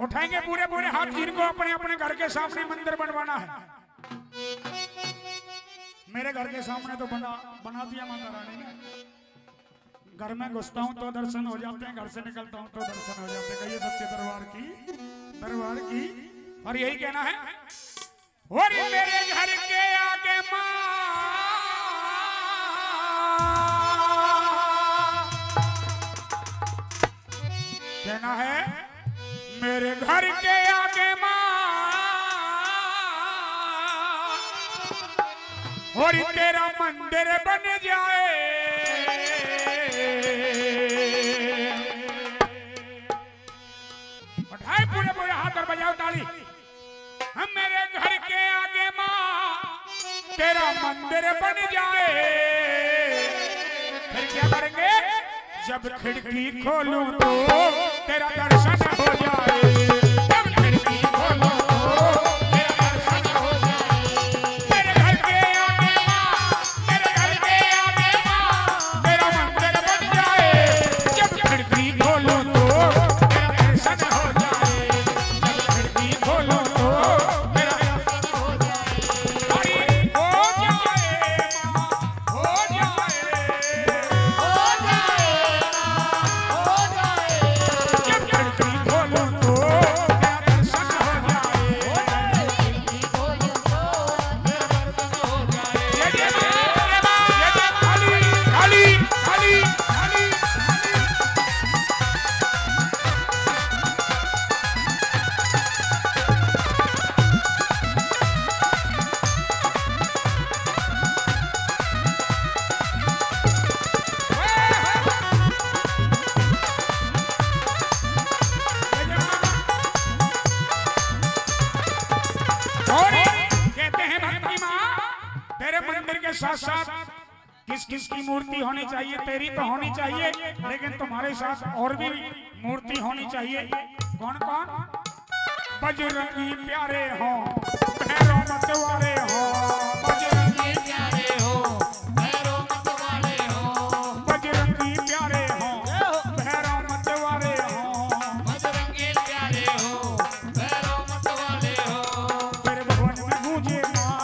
उठाएंगे पूरे पूरे हाथ, जिनको अपने अपने घर के सामने मंदिर बनवाना है। मेरे घर के सामने तो बना दिया माता रानी ने। घर में घुसता हूँ तो दर्शन हो जाते हैं, घर से निकलता हूँ तो दर्शन हो जाते हैं। कहिए सच्चे दरबार की। और यही कहना है, और मेरे घर के आगे माँ कहना है, मेरे घर के आगे माँ और तेरा मंदिर बन जाए। उठाए पूरे पूरे हाथ और बजाओ ताली। हम मेरे घर के आगे माँ तेरा मंदिर बन जाए। फिर क्या करेंगे? जब खिड़की खोलूं तो तेरा दर्शन हो जाए। जब खिड़की खोलूं तो तेरा दर्शन हो जाए। मेरे घर के आगे माँ, मेरे घर के आगे माँ तेरा मंदिर बन जाए। जब खिड़की खोलूं तो तेरा दर्शन हो जाए। जब खिड़की खोलूं तो तेरा दर्शन हो जाए। अरे हो जाए माँ, हो जाए, हो जाए। साथ साथ किस किस की मूर्ति होनी चाहिए? तेरी तो होनी चाहिए, लेकिन तुम्हारे साथ और भी मूर्ति होनी चाहिए। कौन कौन? बजरंगी प्यारे हो, भैरव मत वाले हो। बजरंगी प्यारे हो, भैरव मत वाले हो। बजरंगी प्यारे हो, भैरव मत वाले हो। बजरंगी प्यारे हो, भैरव मत वाले हो। तेरे भवन में गूंजे माँ,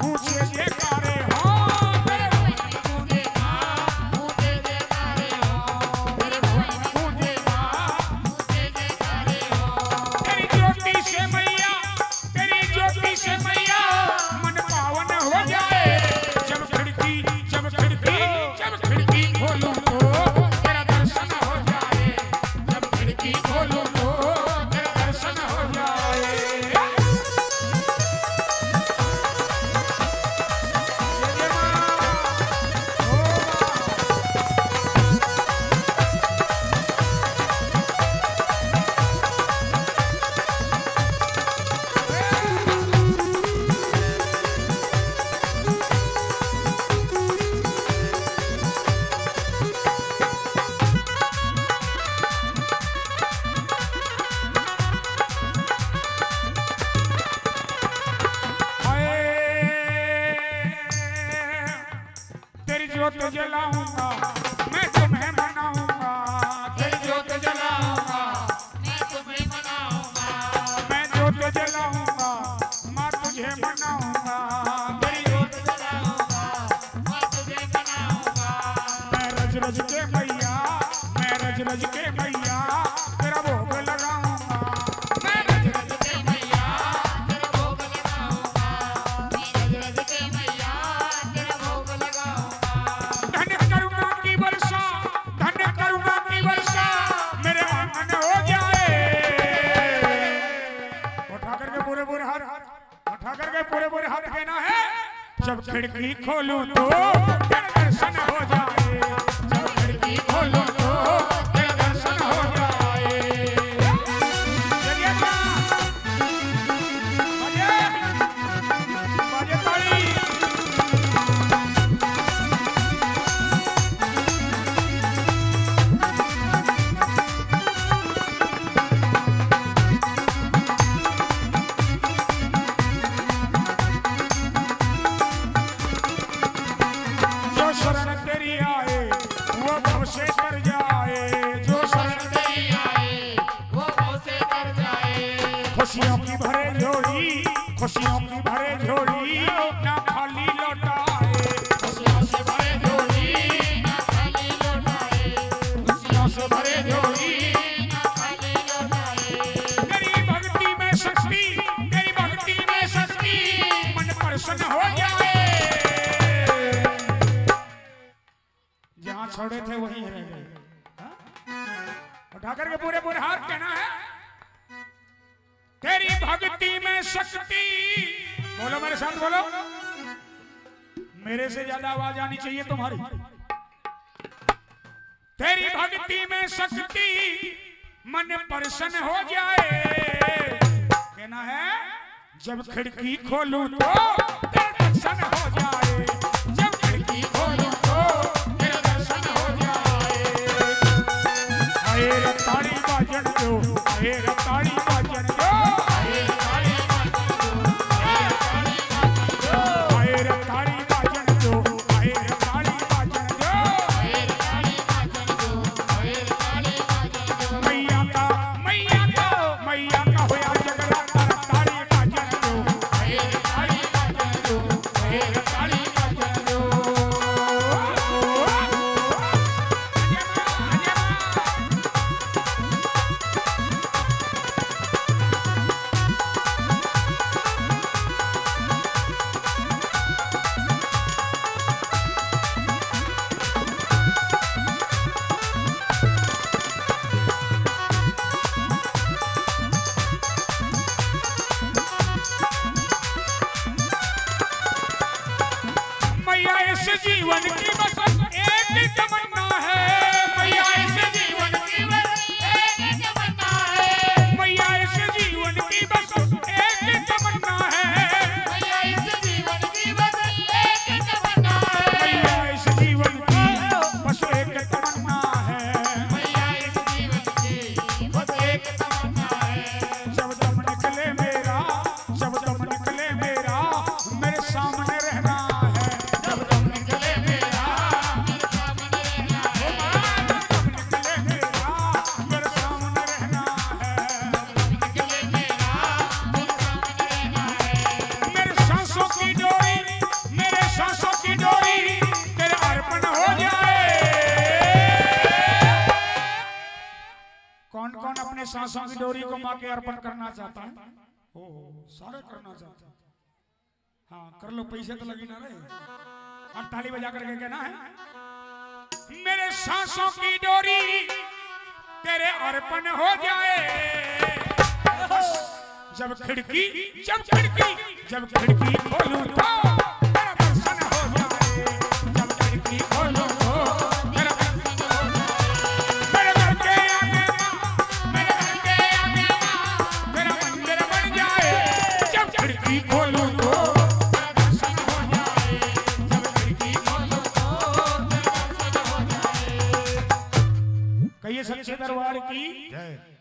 गूंजे जयकारे हो। ज्योत जलाऊंगा मैं तुम्हें मनाऊंगा। तेरी ज्योत जलाऊंगा मैं तुम्हें मनाऊंगा। मैं ज्योत जलाऊंगा माँ तुझे मनाऊंगा। तेरी ज्योत जलाऊंगा माँ तुझे मनाऊंगा। मैं रज रज के मैया, मैं रज रज के मैया तेरा भोग लगाऊंगा। मैं रज रज के मैया तेरा भोग लगाऊंगा। मैं रज रज के मैया तेरा भोग लगाऊंगा। धन्य करुणा की वर्षा, धन्य करुणा की वर्षा मेरे आंगन हो जाए। उठा करके पूरे पूरे हाथ, उठा करके पूरे पूरे हाथ कहना है, जब खिड़की खोलूं तो तेरा दर्शन हो जाए। जब खिड़की खोलूं तो तेरा दर्शन हो जाए। चलिए बजे बजे ताली। जो शरण तेरी खुशियों की भरे झोली, खुशियों की भरे झोली ना खाली लौटाए, खुशियों से भरे झोली ना खाली लौटाए, खुशियों से भरे झोली ना खाली लौटाए। तेरी भक्ति में शक्ति, तेरी भक्ति में शक्ति मन प्रसन्न हो जाए। जहां छोड़े थे वहीं रह गए। उठा करके पूरे पूरे हाथ कहना है, तेरी भक्ति में शक्ति। बोलो मेरे साथ बोलो, मेरे से ज्यादा आवाज आनी चाहिए तुम्हारी। तेरी भक्ति में शक्ति मन प्रसन्न हो जाए। कहना है, जब खिड़की खोलूं तो तेरा दर्शन हो जाए, जब खिड़की खोलूं तो तेरा दर्शन हो जाए। आए रे ताड़ी बाजन दो, आए रे ताड़ी बाजन दो, आए रे ताड़ी बाजन दो, आए रे ताड़ी बाजन दो, आए रे ताड़ी बाजन दो, आए रे ताड़ी बाजन दो, आए रे ताड़ी बाजन दो। मैया का होया जगराता, ताड़ी बाजन दो, आए रे ताड़ी बाजन दो, आए रे ताड़ी बाजन दो। मैया इस जीवन की बस एक तमन्ना है, मैया इस जीवन की बस एक तमन्ना है, मैया इस जीवन की बस एक तमन्ना है, मैया इस जीवन की बस एक तमन्ना है, मैया इस जीवन की बस एक तमन्ना है, मैया इस जीवन की बस एक तमन्ना है। जब दम निकले मेरा, जब दम निकले मेरा मेरे सामने रहना है, जब दम निकले मेरा मेरे सामने रहना है, जब दम निकले मेरा मेरे सामने रहना है, जब दम निकले मेरा मेरे सामने रहना है। मेरे सांसों की डोरी, मेरे सांसों की डोरी तेरे अर्पण हो जाए। कौन कौन अपने सांसों की डोरी को मां के अर्पण करना चाहता है? ओ सारे करना चाहते हैं। हाँ कर लो, पैसे तो लगी ना रहे। और ताली बजा करके कहना है, मेरे सांसों की डोरी तेरे अर्पण हो जाए। जब खिड़की खोलूं तो तेरा दर्शन हो जाए, जब खिड़की खोलूं तो तेरा दर्शन हो जाए। मेरे घर के आगे मां, मेरे घर के आगे मां मेरा मंदिर बन जाए, जब खिड़की खोलूं तो तेरा दर्शन हो जाए, जब खिड़की खोलूं तो तेरा दर्शन हो जाए। कहिए सच्चे दरबार की जय।